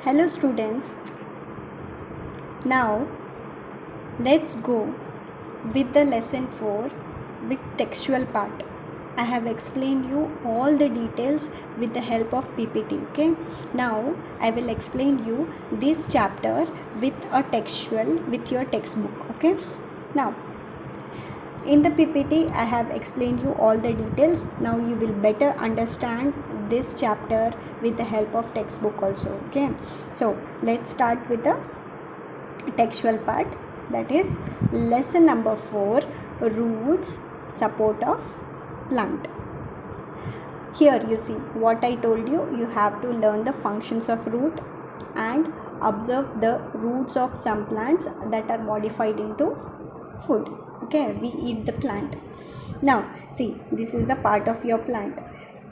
Hello students, now let's go with the lesson 4 with textual part. I have explained you all the details with the help of PPT. Okay, now I will explain you this chapter with a textual with your textbook. Okay, now in the PPT I have explained you all the details. Now you will better understand this chapter with the help of textbook also. Okay, so let's start with the textual part, that is lesson number 4, roots support of plant. Here you see what I told you. You have to learn the functions of root and observe the roots of some plants that are modified into food. Okay, we eat the plant. Now see, this is the part of your plant.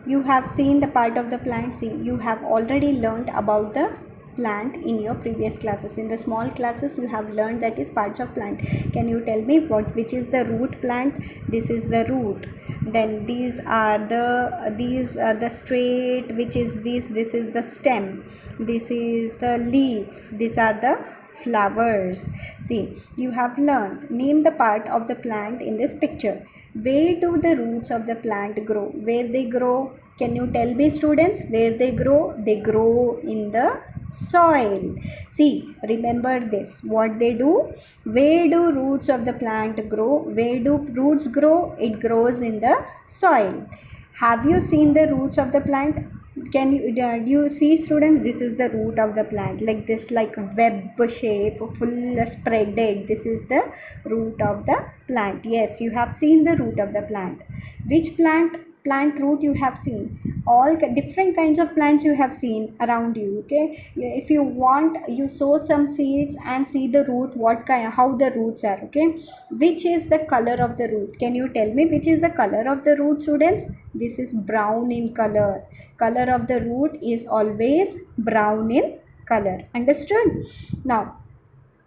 You have seen the part of the plant. See, you have already learned about the plant in your previous classes. In the small classes you have learned that is parts of plant. Can you tell me which is the root plant? This is the root. Then these are the straight, which is this is the stem, this is the leaf, these are the flowers. See, you have learned. Name the part of the plant in this picture. Where do the roots of the plant grow? Where they grow? Can you tell me students where they grow? They grow in the soil. See, remember this, what they do. Where do roots of the plant grow? Where do roots grow? It grows in the soil. Have you seen the roots of the plant? Can you do you see students? This is the root of the plant, like this, like web shape, full spreaded. This is the root of the plant. Yes, you have seen the root of the plant. Which plant root you have seen? All different kinds of plants you have seen around you. Okay, if you want, you sow some seeds and see the root, what kind, how the roots are. Okay, which is the color of the root? Can you tell me which is the color of the root, students? This is brown in color. Color of the root is always brown in color. Understood? Now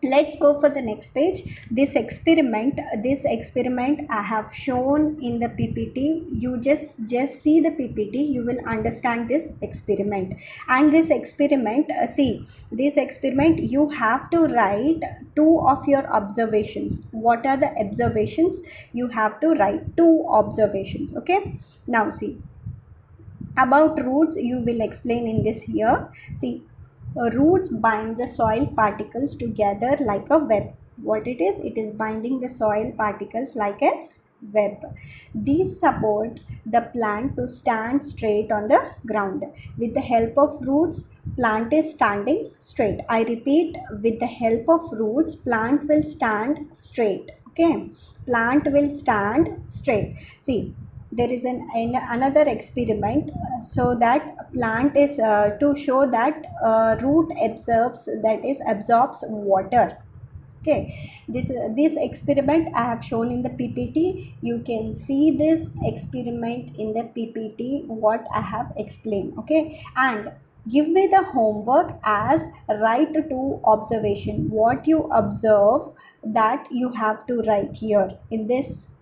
let's go for the next page. This experiment I have shown in the PPT. You just see the PPT, you will understand this experiment. And this experiment, see, this experiment you have to write 2 of your observations. What are the observations? You have to write 2 observations. Okay, now see, about roots you will explain in this here. See, roots bind the soil particles together like a web. What it is? It is binding the soil particles like a web. These support the plant to stand straight on the ground. With the help of roots, plant is standing straight. I repeat, with the help of roots, plant will stand straight. Okay, plant will stand straight. See, there is another experiment, so that plant is to show that root absorbs water. Okay, this experiment I have shown in the PPT. You can see this experiment in the PPT what I have explained. Okay, and give me the homework as write to observation. What you observe, that you have to write here in this.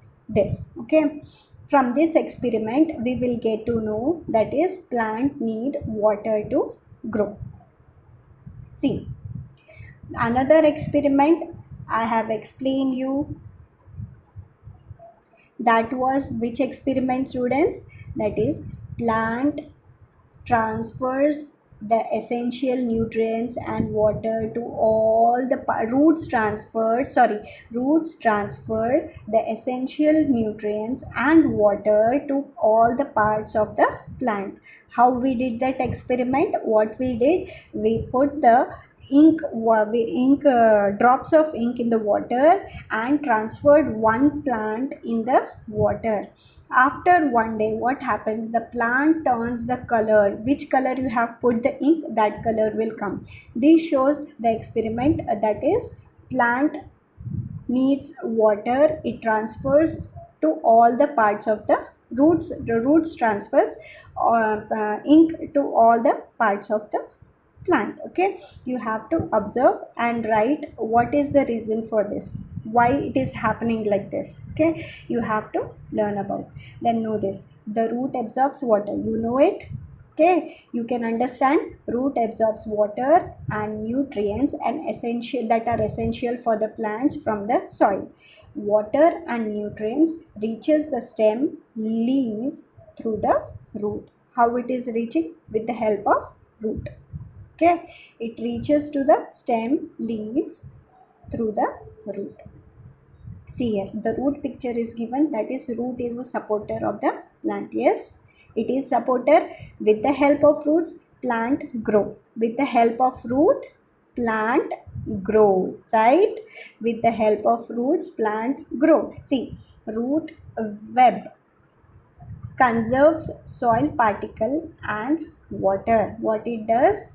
Okay, from this experiment we will get to know that is plant need water to grow. See, another experiment I have explained you. That was which experiment, students? That is, plant transfers the essential nutrients and water to all the roots transfer the essential nutrients and water to all the parts of the plant. How we did that experiment? What we did, we put the drops of ink in the water and transferred one plant in the water. After one day, what happens? The plant turns the color. Which color you have put the ink, that color will come. This shows the experiment, that is, plant needs water, it transfers to all the parts of the roots. The roots transfers ink to all the parts of the plant. Okay, you have to observe and write what is the reason for this, why it is happening like this. Okay, you have to learn about. Then know this, the root absorbs water, you know it. Okay, you can understand root absorbs water and nutrients and essential that are essential for the plants from the soil. Water and nutrients reaches the stem, leaves through the root. How it is reaching? With the help of root. Okay, it reaches to the stem, leaves through the root. See here, the root picture is given, that is root is a supporter of the plant. Yes, it is supporter. With the help of roots, plant grow. With the help of root, plant grow, right? With the help of roots, plant grow. See, root web conserves soil particle and water. What it does,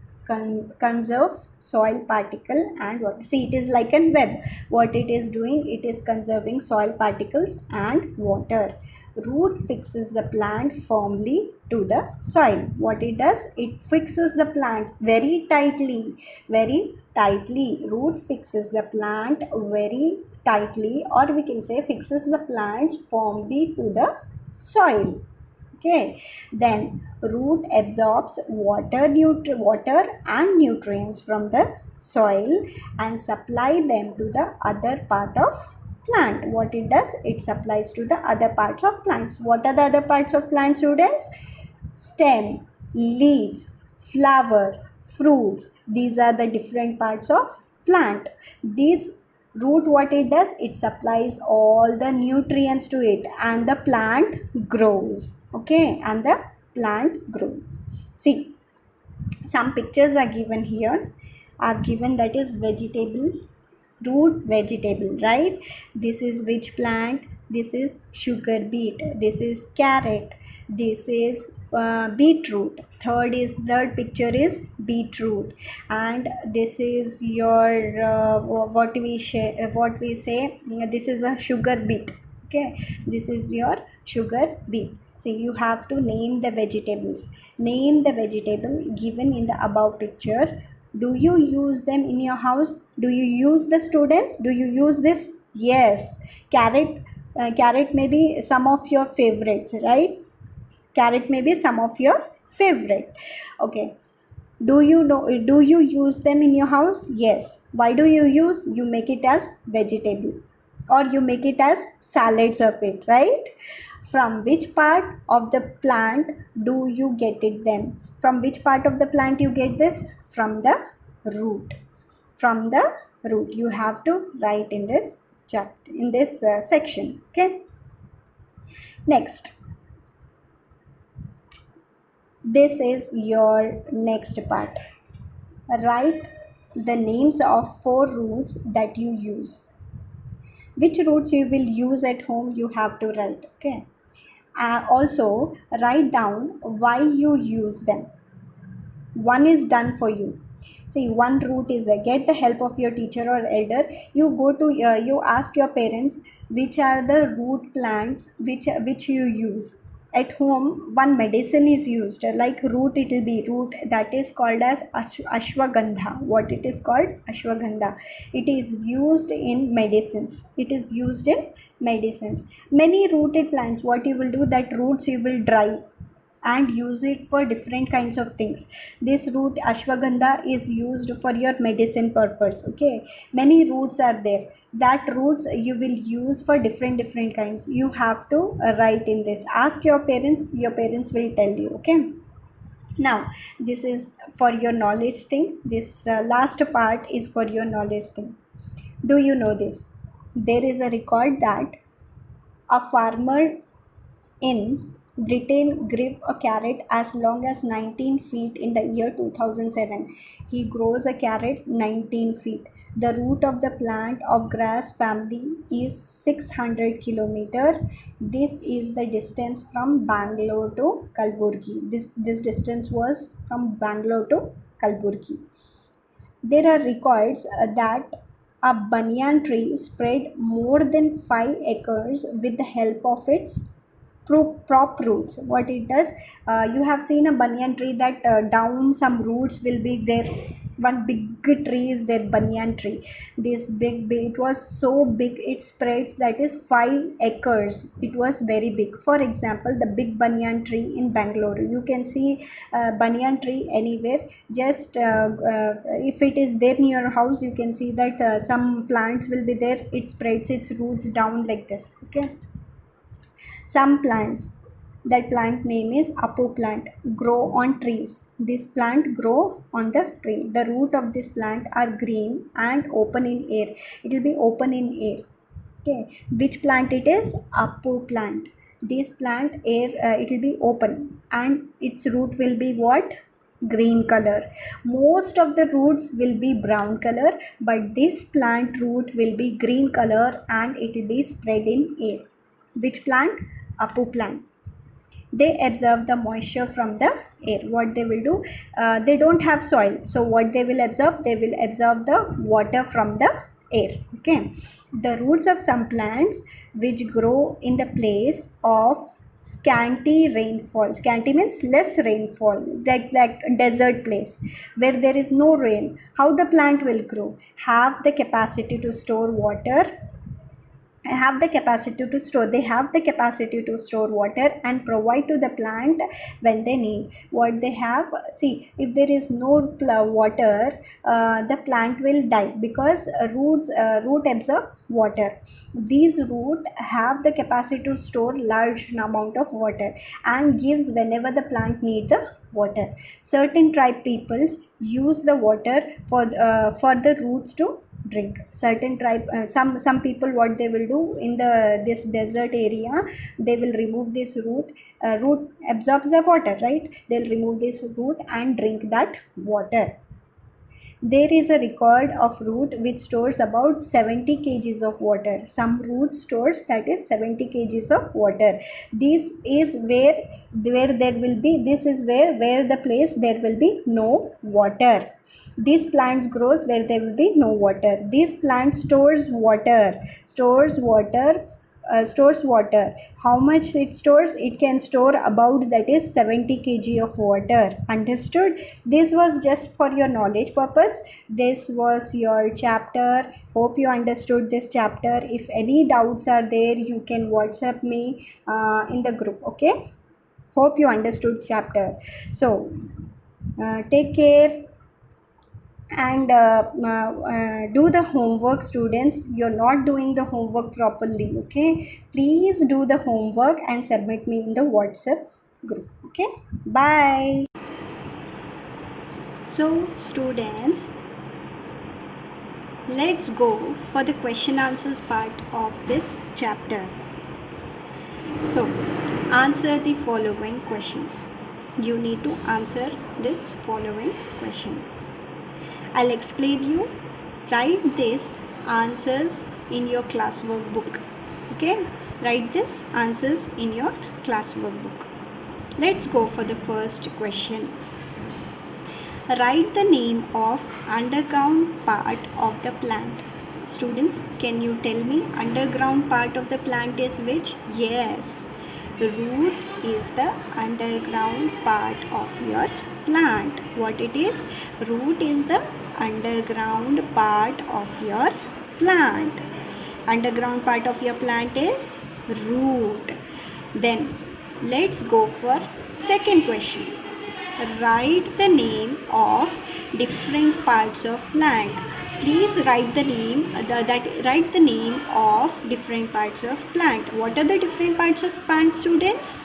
conserves soil particle and water. See, it is like a web. What it is doing, it is conserving soil particles and water. Root fixes the plant firmly to the soil. What it does, it fixes the plant very tightly, very tightly. Root fixes the plant very tightly, or we can say fixes the plants firmly to the soil. Okay, then root absorbs water and nutrients from the soil and supply them to the other part of plant. What it does, it supplies to the other parts of plants. What are the other parts of plant, students? Stem, leaves, flower, fruits. These are the different parts of plant. These root, what it does, it supplies all the nutrients to it and the plant grows. Okay, and the plant grows. See, some pictures are given here. I've given, that is vegetable, root vegetable, right? This is which plant? This is sugar beet, this is carrot, this is beetroot. Third picture is beetroot, and this is your what we say, this is a sugar beet. Okay, this is your sugar beet. So you have to name the vegetables. Name the vegetable given in the above picture. Do you use them in your house? Do you use the students? Do you use this? Yes. Carrot may be some of your favorites, right? Carrot may be some of your favorite. Okay, do you use them in your house? Yes. Why do you use? You make it as vegetable, or you make it as salads of it, right? From which part of the plant do you get it then? From which part of the plant you get this? From the root. From the root. You have to write in this chapter, in this section. Okay, next, this is your next part. Write the names of 4 roots that you use. Which roots you will use at home, you have to write. Okay, also write down why you use them. One is done for you. See, one route is there. Get the help of your teacher or elder. You go to you ask your parents which are the root plants which you use at home. One medicine is used, like root, it will be root that is called as ashwagandha. What it is called? Ashwagandha. It is used in medicines. It is used in medicines. Many rooted plants, what you will do, that roots you will dry and use it for different kinds of things. This root ashwagandha is used for your medicine purpose. Okay, many roots are there, that roots you will use for different kinds. You have to write in this. Ask your parents, your parents will tell you. Okay, now this is for your knowledge thing. This last part is for your knowledge thing. Do you know this? There is a record that a farmer in Britain grew a carrot as long as 19 feet in the year 2007. He grows a carrot 19 feet. The root of the plant of grass family is 600 kilometer. This is the distance from Bangalore to Kalburgi. This distance was from Bangalore to Kalburgi. There are records that a banyan tree spread more than 5 acres with the help of its prop roots. What it does, you have seen a banyan tree that down some roots will be there. one big tree is there, banyan tree. This big, it was so big, it spreads, that is 5 acres. It was very big. For example, the big banyan tree in Bangalore, you can see banyan tree anywhere. Just if it is there near your house, you can see that some plants will be there, it spreads its roots down like this. Okay, some plants, that plant name is apu plant, grow on trees. This plant grow on the tree. The root of this plant are green and open in air. It will be open in air. Okay, which plant it is? Apu plant. This plant air, it will be open, and its root will be what? Green color. Most of the roots will be brown color, but this plant root will be green color, and it will be spread in air. Which plant? Apu plant. They absorb the moisture from the air. What they will do, they don't have soil, so what they will absorb? They will absorb the water from the air. Okay, the roots of some plants which grow in the place of scanty rainfall. Scanty means less rainfall, like desert place where there is no rain. How the plant will grow? Have the capacity to store water, have the capacity to store, they have the capacity to store water and provide to the plant when they need. What they have, see, if there is no water, the plant will die, because root absorb water. These root have the capacity to store large amount of water and gives whenever the plant need the water. Certain tribe peoples use the water for the roots to drink. Certain tribe, some people, what they will do in this desert area, they will remove this root. Root absorbs the water, right? They'll remove this root and drink that water. There is a record of root which stores about 70 kgs of water. Some root stores, that is 70 kgs of water. This is where there will be, this is where the place there will be no water. These plants grows where there will be no water. This plant stores water. How much it stores? It can store about, that is 70 kg of water. Understood? This was just for your knowledge purpose. This was your chapter. Hope you understood this chapter. If any doubts are there, you can WhatsApp me in the group. Okay, hope you understood chapter. So take care and do the homework. Students, you're not doing the homework properly. Okay, please do the homework and submit me in the WhatsApp group. Okay, bye. So students, let's go for the question answers part of this chapter. So answer the following questions. You need to answer this following question. I'll explain you. Write this answers in your classwork book. Okay, write this answers in your classwork book. Let's go for the first question. Write the name of underground part of the plant. Students, can you tell me underground part of the plant is which? Yes, root is the underground part of your plant. What it is? Root is the underground part of your plant. Underground part of your plant is root. Then let's go for second question. Write the name of different parts of plant. Please write the name write the name of different parts of plant. What are the different parts of plant, students?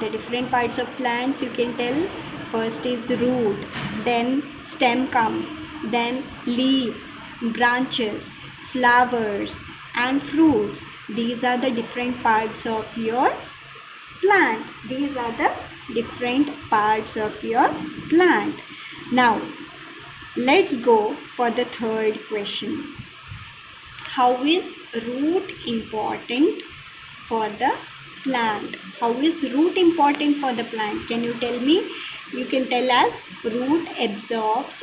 The different parts of plants, you can tell. First is root, then stem comes, then leaves, branches, flowers and fruits. These are the different parts of your plant. These are the different parts of your plant. Now let's go for the third question. How is root important for the plant? How is root important for the plant? Can you tell me? You can tell us. Root absorbs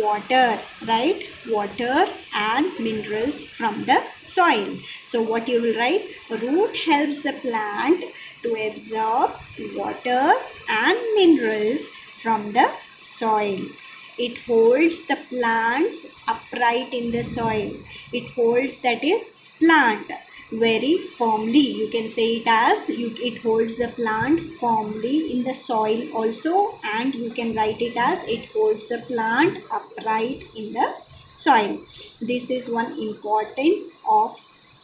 water, right? Water and minerals from the soil. So what you will write? Root helps the plant to absorb water and minerals from the soil. It holds the plants upright in the soil. It holds, that is, plant very firmly. You can say it as it holds the plant firmly in the soil also, and you can write it as it holds the plant upright in the soil. This is one important of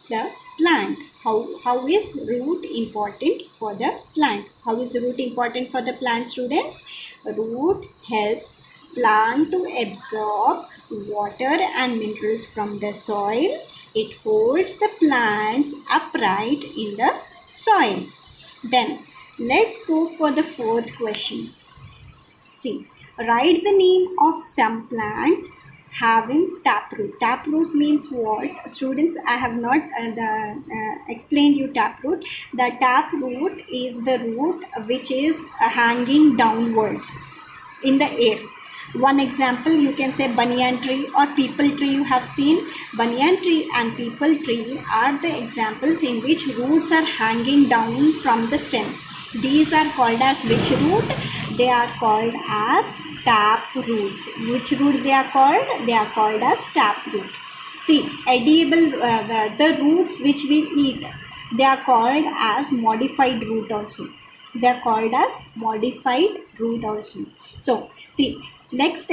the plant. How is root important for the plant? How is root important for the plant, students? Root helps plant to absorb water and minerals from the soil. It holds the plants upright in the soil. Then let's go for the fourth question. See, write the name of some plants having taproot. Taproot means what? Students, I have not explained you taproot. The taproot is the root which is hanging downwards in the air. One example, you can say banyan tree or people tree. You have seen banyan tree and people tree are the examples in which roots are hanging down from the stem. These are called as which root? They are called as tap roots. Which root they are called? They are called as tap root. See, edible, the roots which we eat, they are called as modified root also. They are called as modified root also. So, see, next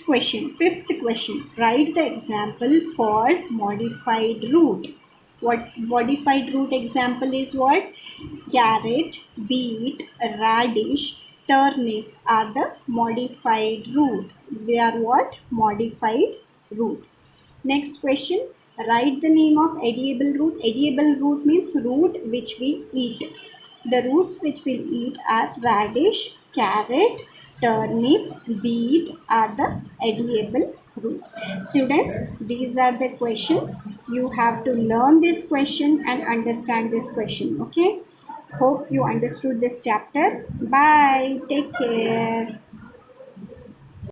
question, fifth question. Write the example for modified root. What modified root example is what? Carrot, beet, radish, turnip are the modified root. They are what? Modified root. Next question. Write the name of edible root. Edible root means root which we eat. The roots which we eat are radish, carrot, turnip, beet are the edible roots. Students, these are the questions. You have to learn this question and understand this question. Okay. Hope you understood this chapter. Bye. Take care.